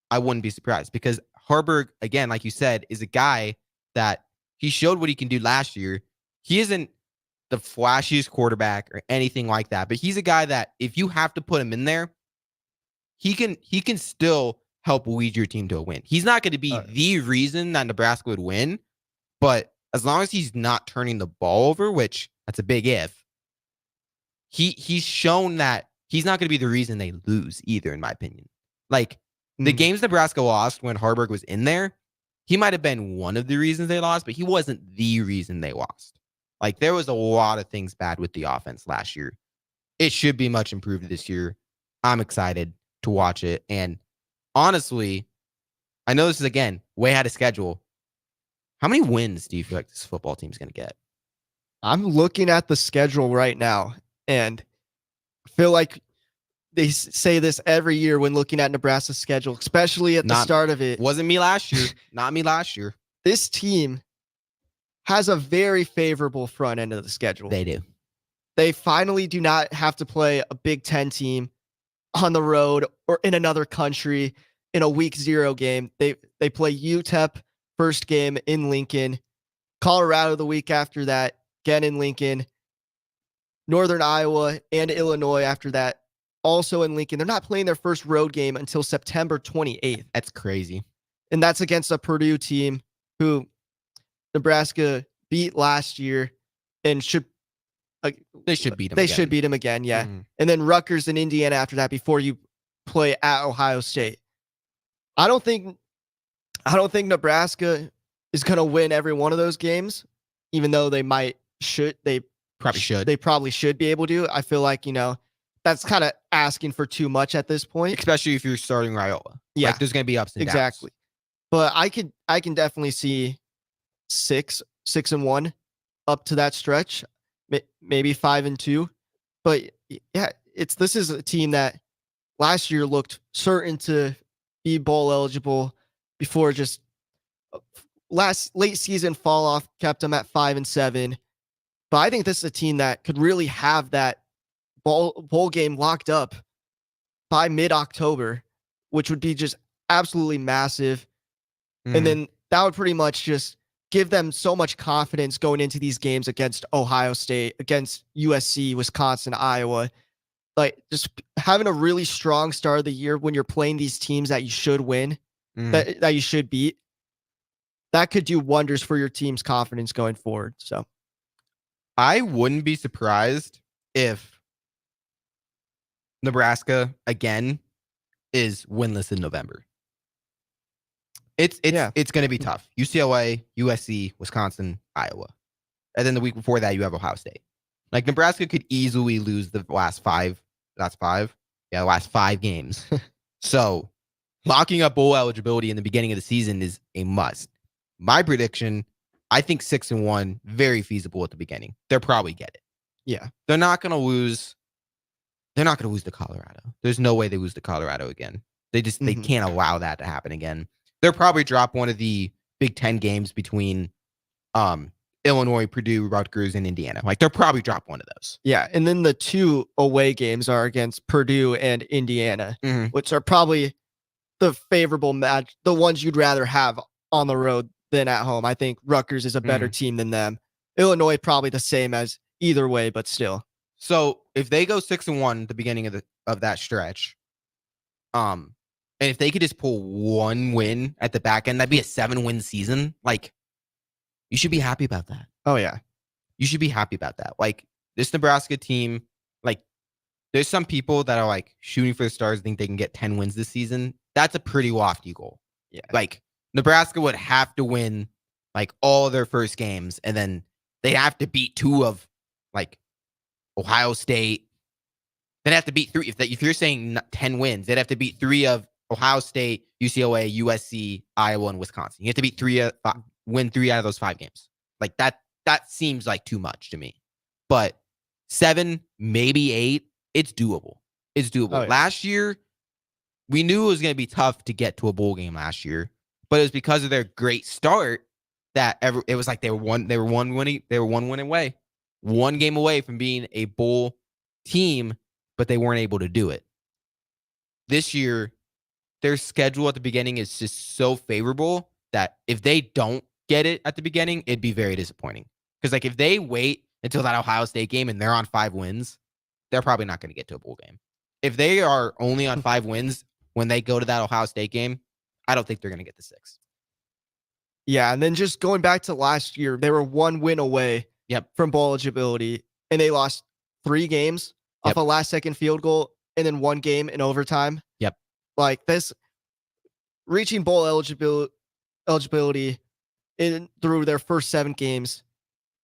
I wouldn't be surprised, because Harburg, again, like you said, is a guy that he showed what he can do last year. He isn't the flashiest quarterback or anything like that, but he's a guy that if you have to put him in there, he can still help lead your team to a win. He's not going to be the reason that Nebraska would win, but as long as he's not turning the ball over, which that's a big if, he's shown that he's not going to be the reason they lose either, in my opinion. The games Nebraska lost when Harburg was in there, he might have been one of the reasons they lost, but he wasn't the reason they lost. There was a lot of things bad with the offense last year. It should be much improved this year. I'm excited to watch it. And honestly, I know this is, again, way out of schedule. How many wins do you feel like this football team is going to get? I'm looking at the schedule right now, and I feel like they say this every year when looking at Nebraska's schedule, especially at the start of it. Wasn't me last year. Not me last year. This team has a very favorable front end of the schedule. They do. They finally do not have to play a Big Ten team on the road or in another country in a week 0 game. They play UTEP first game in Lincoln, Colorado the week after that, again in Lincoln, Northern Iowa and Illinois after that, also in Lincoln. They're not playing their first road game until September 28th. That's crazy. And that's against a Purdue team who Nebraska beat last year and they should beat them. They should beat them again, yeah. And then Rutgers and Indiana after that before you play at Ohio State. I don't think Nebraska is going to win every one of those games, even though they probably should be able to. I feel like, that's kind of asking for too much at this point. Especially if you're starting Raiola. Yeah. Like, there's going to be ups and downs. Exactly. But I can definitely see 6-1 up to that stretch, maybe 5-2. But yeah, this is a team that last year looked certain to be bowl eligible before just late season fall off kept them at 5-7. But I think this is a team that could really have that bowl game locked up by mid-October, which would be just absolutely massive. Mhm. And then that would pretty much just give them so much confidence going into these games against Ohio State, against USC, Wisconsin, Iowa. Like, just having a really strong start of the year when you're playing these teams that you should win, that you should beat, that could do wonders for your team's confidence going forward. So I wouldn't be surprised if Nebraska again is winless in November. It's going to be tough. UCLA, USC, Wisconsin, Iowa. And then the week before that, you have Ohio State. Like, Nebraska could easily lose the last 5. That's 5. Yeah, the last 5 games. So locking up bowl eligibility in the beginning of the season is a must. My prediction, I think 6-1, very feasible at the beginning. They'll probably get it. Yeah. They're not going to lose. They're not going to lose to Colorado. There's no way they lose to Colorado again. They can't allow that to happen again. They'll probably drop one of the Big Ten games between Illinois, Purdue, Rutgers, and Indiana. Like, they'll probably drop one of those. Yeah, and then the 2 away games are against Purdue and Indiana, which are probably the favorable match, the ones you'd rather have on the road than at home. I think Rutgers is a better team than them. Illinois probably the same as either way, but still. So if they go 6-1 at the beginning of that stretch, and if they could just pull one win at the back end, that'd be a 7-win season. Like, you should be happy about that. Oh, yeah. You should be happy about that. Like, this Nebraska team, like, there's some people that are, like, shooting for the stars, think they can get 10 wins this season. That's a pretty lofty goal. Yeah. Like, Nebraska would have to win, like, all of their first games, and then they'd have to beat 2 of, like, Ohio State. They'd have to beat 3. If you're saying 10 wins, they'd have to beat 3 of Ohio State, UCLA, USC, Iowa, and Wisconsin. You have to beat win 3 out of those 5 games. Like, that seems like too much to me. But 7, maybe 8, it's doable. It's doable. Oh, yeah. Last year, we knew it was going to be tough to get to a bowl game last year, but it was because of their great start that it was like they were one win away, one game away from being a bowl team, but they weren't able to do it. This year, their schedule at the beginning is just so favorable that if they don't get it at the beginning, it'd be very disappointing. Because, like, if they wait until that Ohio State game and they're on 5 wins, they're probably not going to get to a bowl game. If they are only on 5 wins when they go to that Ohio State game, I don't think they're going to get the 6. Yeah, and then just going back to last year, they were 1 win away from bowl eligibility, and they lost 3 games off a last-second field goal, and then 1 game in overtime. Yep. Like, this, reaching bowl eligibility through their first 7 games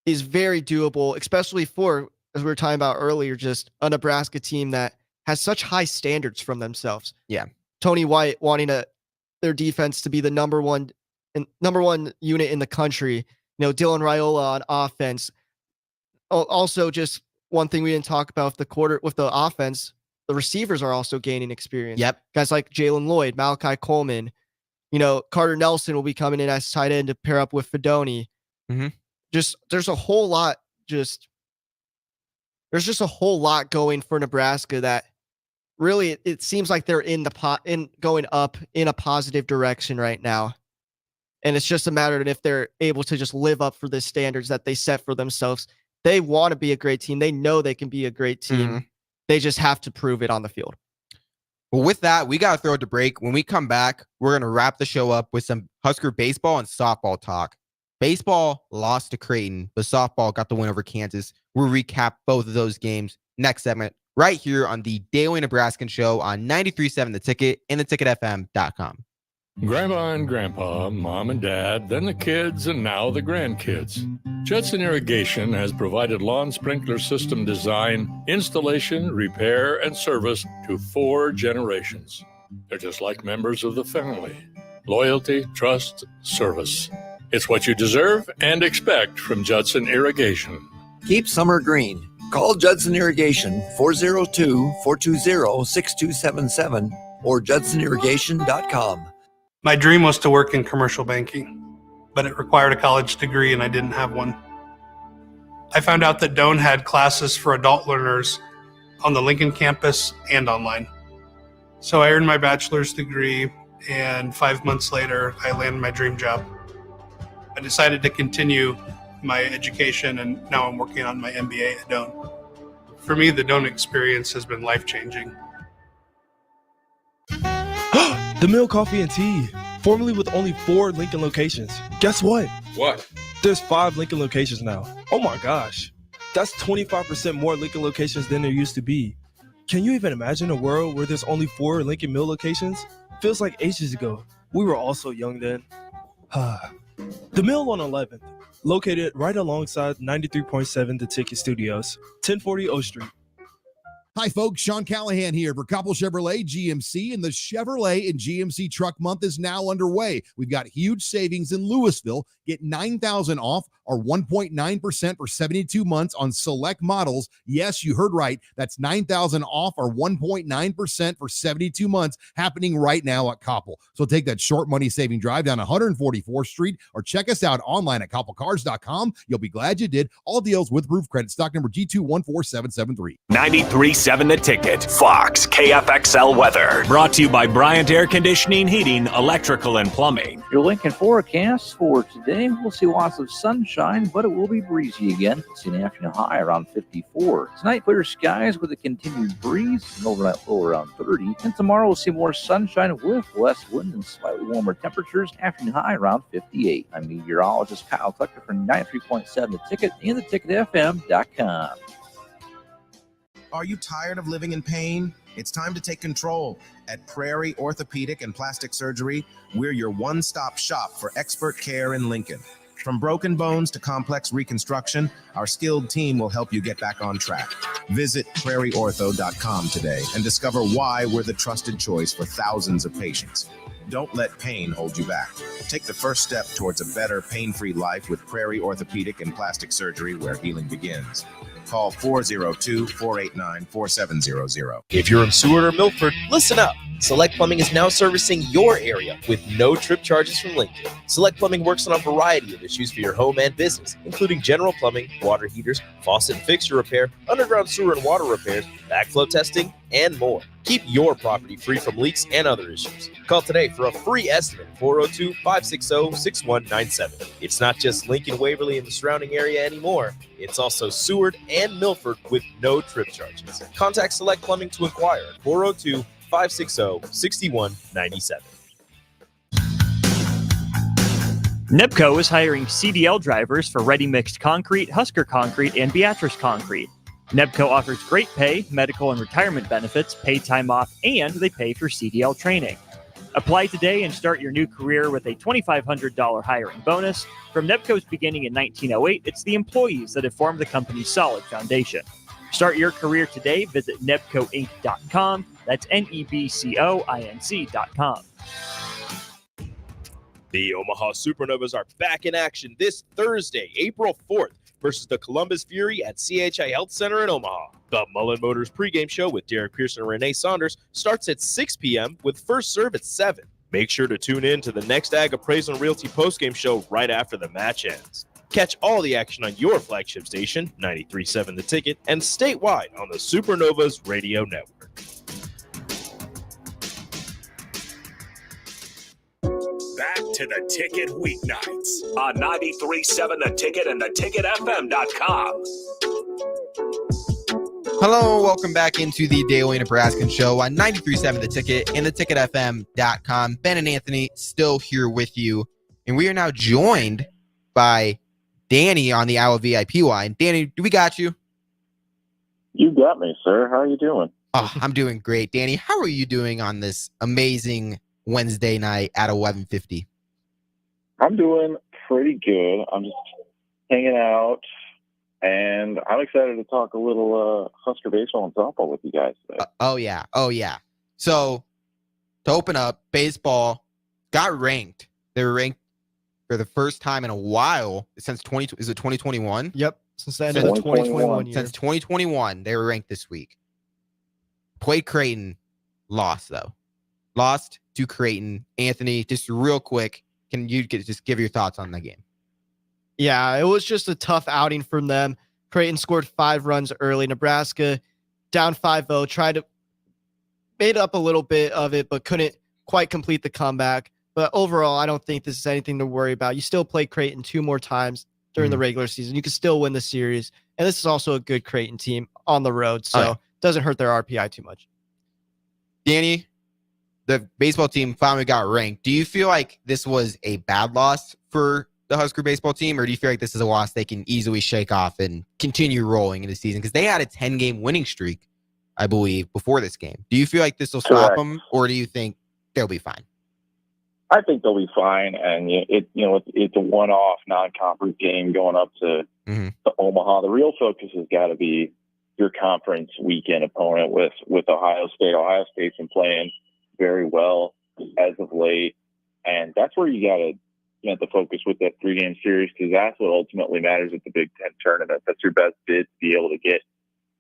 is very doable, especially for, as we were talking about earlier, just a Nebraska team that has such high standards from themselves. Yeah. Tony White wanting their defense to be the number one unit in the country. You know, Dylan Raiola on offense. Also, just one thing we didn't talk about with the offense, the receivers are also gaining experience. Yep. Guys like Jalen Lloyd, Malachi Coleman, you know, Carter Nelson will be coming in as tight end to pair up with Fedoni. Just, there's a whole lot, there's just a whole lot going for Nebraska that really, it seems like they're going up in a positive direction right now. And it's just a matter of if they're able to just live up for the standards that they set for themselves. They want to be a great team. They know they can be a great team. They just have to prove it on the field. Well, with that, we got to throw it to break. When we come back, we're going to wrap the show up with some Husker baseball and softball talk. Baseball lost to Creighton, but softball got the win over Kansas. We'll recap both of those games next segment right here on the Daily Nebraskan Show on 93.7 The Ticket and theticketfm.com. Grandma and Grandpa, Mom and Dad, then the kids, and now the grandkids. Judson Irrigation has provided lawn sprinkler system design, installation, repair, and service to 4 generations. They're just like members of the family. Loyalty, trust, service. It's what you deserve and expect from Judson Irrigation. Keep summer green. Call Judson Irrigation 402-420-6277 or judsonirrigation.com. My dream was to work in commercial banking, but it required a college degree and I didn't have one. I found out that Doane had classes for adult learners on the Lincoln campus and online. So I earned my bachelor's degree, and 5 months later, I landed my dream job. I decided to continue my education, and now I'm working on my MBA at Doane. For me, the Doane experience has been life-changing. The Mill Coffee and Tea, formerly with only 4 Lincoln locations. Guess what? What? There's 5 Lincoln locations now. Oh my gosh. That's 25% more Lincoln locations than there used to be. Can you even imagine a world where there's only 4 Lincoln Mill locations? Feels like ages ago. We were all so young then. The Mill on 11th, located right alongside 93.7 The Ticket Studios, 1040 O Street. Hi, folks. Sean Callahan here for Koppel Chevrolet GMC, and the Chevrolet and GMC Truck Month is now underway. We've got huge savings in Louisville. Get $9,000 off or 1.9% for 72 months on select models. Yes, you heard right. That's $9,000 off or 1.9% for 72 months happening right now at Koppel. So take that short money saving drive down 144th Street or check us out online at koppelcars.com. You'll be glad you did. All deals with roof credit. Stock number G214773. 93.7 The Ticket, Fox, KFXL weather. Brought to you by Bryant Air Conditioning, Heating, Electrical, and Plumbing. Your Lincoln forecast for today, we'll see lots of sunshine, but it will be breezy again. We'll see an afternoon high around 54. Tonight, clear skies with a continued breeze, and overnight low around 30. And tomorrow, we'll see more sunshine with less wind and slightly warmer temperatures. Afternoon high around 58. I'm meteorologist Kyle Tucker from 93.7 The Ticket and theticketfm.com. Are you tired of living in pain? It's time to take control. At Prairie Orthopedic and Plastic Surgery, we're your one-stop shop for expert care in Lincoln. From broken bones to complex reconstruction, our skilled team will help you get back on track. Visit prairieortho.com today and discover why we're the trusted choice for thousands of patients. Don't let pain hold you back. Take the first step towards a better, pain-free life with Prairie Orthopedic and Plastic Surgery, where healing begins. Call 402-489-4700. If you're in Seward or Milford, listen up. Select Plumbing is now servicing your area with no trip charges from Lincoln. Select Plumbing works on a variety of issues for your home and business, including general plumbing, water heaters, faucet and fixture repair, underground sewer and water repairs, backflow testing, and more. Keep your property free from leaks and other issues. Call today for a free estimate, 402-560-6197. It's not just Lincoln, Waverly, and the surrounding area anymore. It's also Seward and Milford with no trip charges. Contact Select Plumbing to inquire at 402-560-6197. NEBCO is hiring CDL drivers for Ready Mixed Concrete, Husker Concrete, and Beatrice Concrete. NEBCO offers great pay, medical and retirement benefits, paid time off, and they pay for CDL training. Apply today and start your new career with a $2,500 hiring bonus. From NEBCO's beginning in 1908, it's the employees that have formed the company's solid foundation. Start your career today. Visit nebcoinc.com. That's NEBCOINC.com. The Omaha Supernovas are back in action this Thursday, April 4th, versus the Columbus Fury at CHI Health Center in Omaha. The Mullen Motors pregame show with Derek Pearson and Renee Saunders starts at 6 p.m. with first serve at 7. Make sure to tune in to the next Ag Appraisal and Realty postgame show right after the match ends. Catch all the action on your flagship station, 93.7 The Ticket, and statewide on the Supernovas Radio Network. Back to The Ticket weeknights on 93.7 The Ticket and theticketfm.com. Hello, welcome back into the Daily Nebraskan show on 93.7 The Ticket and theticketfm.com. Ben and Anthony still here with you, and we are now joined by Danny on the Iowa VIP line. Danny, do we got you? You got me, sir. How are you doing? Oh, I'm doing great. Danny, how are you doing on this amazing Wednesday night at 11:50? I'm doing pretty good. I'm just hanging out, and I'm excited to talk a little Husker baseball and softball with you guys today. Oh yeah. So to open up, baseball got ranked. They were ranked for the first time in a while since 2021? Yep, since the end of the 2021 year. Since 2021, they were ranked this week. Played Creighton, lost though. Lost to Creighton. Anthony, just real quick, can you just give your thoughts on the game? Yeah, it was just a tough outing from them. Creighton scored 5 runs early. Nebraska down 5-0, made up a little bit of it, but couldn't quite complete the comeback. But overall, I don't think this is anything to worry about. You still play Creighton 2 more times during the regular season. You can still win the series. And this is also a good Creighton team on the road, so it doesn't hurt their RPI too much. Danny, the baseball team finally got ranked. Do you feel like this was a bad loss for the Husker baseball team, or do you feel like this is a loss they can easily shake off and continue rolling in the season? Because they had a 10-game winning streak, I believe, before this game. Do you feel like this will stop them, or do you think they'll be fine? I think they'll be fine, and it's a one-off non-conference game going up to Omaha. The real focus has got to be your conference weekend opponent with Ohio State. Ohio State's been playing very well as of late, and that's where you got to focus with that 3-game series, because that's what ultimately matters at the Big Ten tournament. That's your best bid to be able to get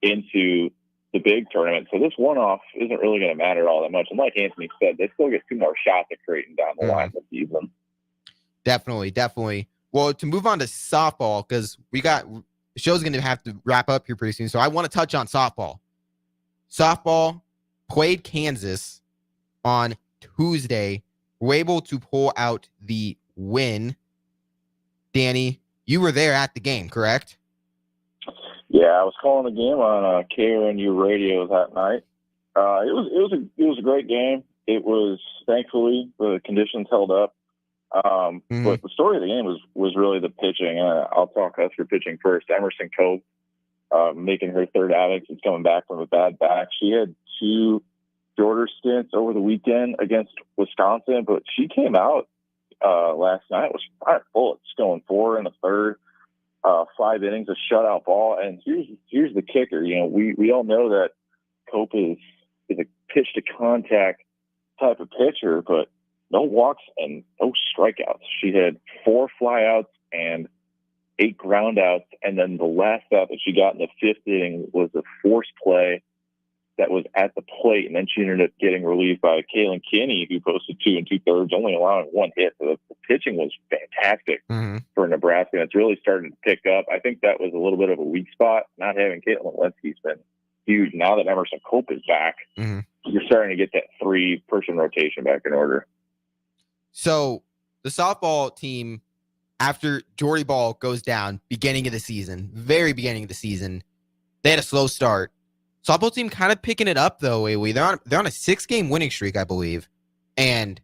into the big tournament. So this one-off isn't really going to matter all that much. And like Anthony said, they still get 2 more shots at Creighton down the line this season. Definitely. Well, to move on to softball, because the show's going to have to wrap up here pretty soon. So I want to touch on softball. Softball played Kansas on Tuesday. Were able to pull out the win. Danny, you were there at the game, correct? Yeah, I was calling the game on KRNU radio that night. It was a great game. It was, thankfully, the conditions held up. But the story of the game was really the pitching. I'll talk Husker pitching first. Emerson Cope making her 3rd outing since coming back from a bad back. She had 2 shorter stints over the weekend against Wisconsin, but she came out last night was firing bullets, going 4 in the 3rd. 5 innings, a shutout ball, and here's the kicker. We all know that Cope is a pitch to contact type of pitcher, but no walks and no strikeouts. She had 4 flyouts and 8 groundouts, and then the last out that she got in the 5th inning was a force play that was at the plate, and then she ended up getting relieved by Kaylin Kinney, who posted 2 2/3, only allowing 1 hit. So the pitching was fantastic for Nebraska, and it's really starting to pick up. I think that was a little bit of a weak spot. Not having Caitlin Walensky's been huge. Now that Emerson Cope is back, you're starting to get that 3-person rotation back in order. So the softball team, after Jordy Ball goes down, beginning of the season, very beginning of the season, they had a slow start. Softball team kind of picking it up though, Whaley. They're on a 6-game winning streak, I believe, and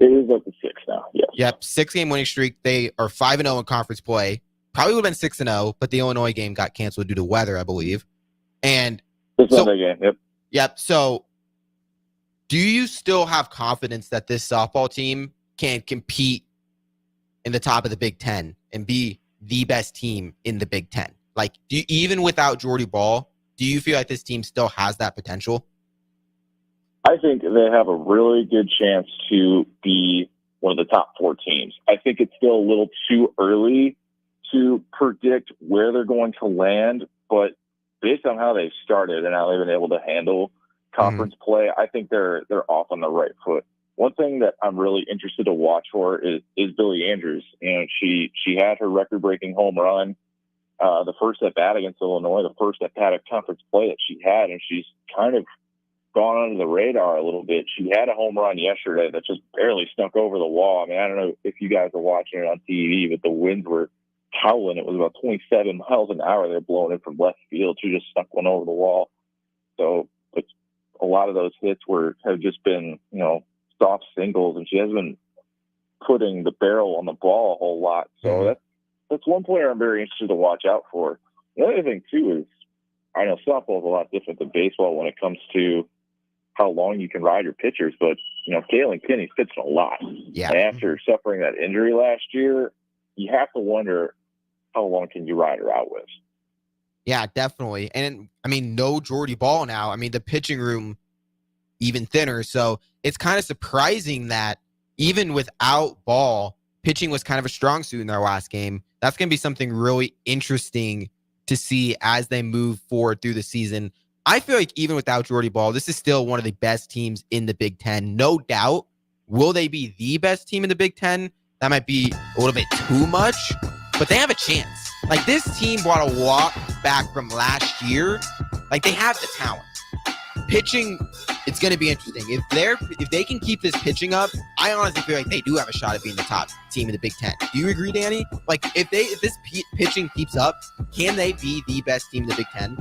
it is up to 6 now. Yes. Yep, 6-game winning streak. They are 5-0 in conference play. Probably would have been 6-0, but the Illinois game got canceled due to weather, I believe. And game. Yep. So, do you still have confidence that this softball team can compete in the top of the Big Ten and be the best team in the Big Ten? Like, even without Jordy Ball, do you feel like this team still has that potential? I think they have a really good chance to be one of the top 4 teams. I think it's still a little too early to predict where they're going to land, but based on how they've started and how they've been able to handle conference play, I think they're off on the right foot. One thing that I'm really interested to watch for is Billie Andrews. She had her record-breaking home run the first at bat against Illinois, the first at bat of conference play that she had, and she's kind of gone under the radar a little bit. She had a home run yesterday that just barely snuck over the wall. I mean, I don't know if you guys are watching it on TV, but the winds were howling. It was about 27 miles an hour. They're blowing it from left field. She just snuck one over the wall. So a lot of those hits have just been, soft singles, and she hasn't been putting the barrel on the ball a whole lot. So that's one player I'm very interested to watch out for. The other thing, too, is I know softball is a lot different than baseball when it comes to how long you can ride your pitchers, but, Kaylin Kinney's pitching a lot. Yeah. And after suffering that injury last year, you have to wonder how long can you ride her out with? Yeah, definitely. And I mean, no Jordy Ball now. I mean, the pitching room even thinner. So it's kind of surprising that even without Ball, pitching was kind of a strong suit in their last game. That's going to be something really interesting to see as they move forward through the season. I feel like even without Jordy Ball, this is still one of the best teams in the Big Ten. No doubt. Will they be the best team in the Big Ten? That might be a little bit too much, but they have a chance. Like, this team brought a walk back from last year. Like, they have the talent. Pitching, it's going to be interesting. If they can keep this pitching up, I honestly feel like they do have a shot at being the top team in the Big Ten. Do you agree, Danny? Like, if this pitching keeps up, can they be the best team in the Big Ten?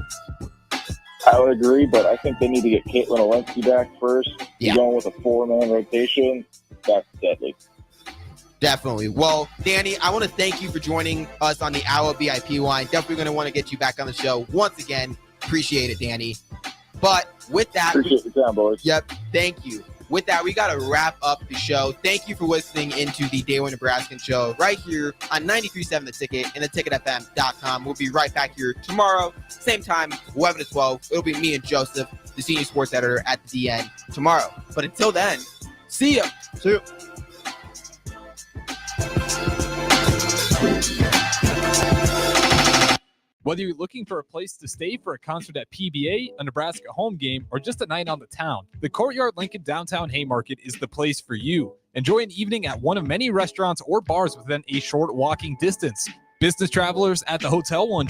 I would agree, but I think they need to get Caitlin Olinsky back first. Yeah. Going with a 4-man rotation, that's deadly. Definitely. Well, Danny, I want to thank you for joining us on the Owl VIP line. Definitely going to want to get you back on the show once again. Appreciate it, Danny. But with that, appreciate the time, boys. Yep. Thank you. With that, we got to wrap up the show. Thank you for listening into the Daily Nebraskan show right here on 93.7 The Ticket and theticketfm.com. We'll be right back here tomorrow, same time, 11 to 12. It'll be me and Joseph, the senior sports editor at the DN tomorrow. But until then, see ya. See ya. Whether you're looking for a place to stay for a concert at PBA, a Nebraska home game, or just a night on the town, the Courtyard Lincoln Downtown Haymarket is the place for you. Enjoy an evening at one of many restaurants or bars within a short walking distance. Business travelers at the hotel will enjoy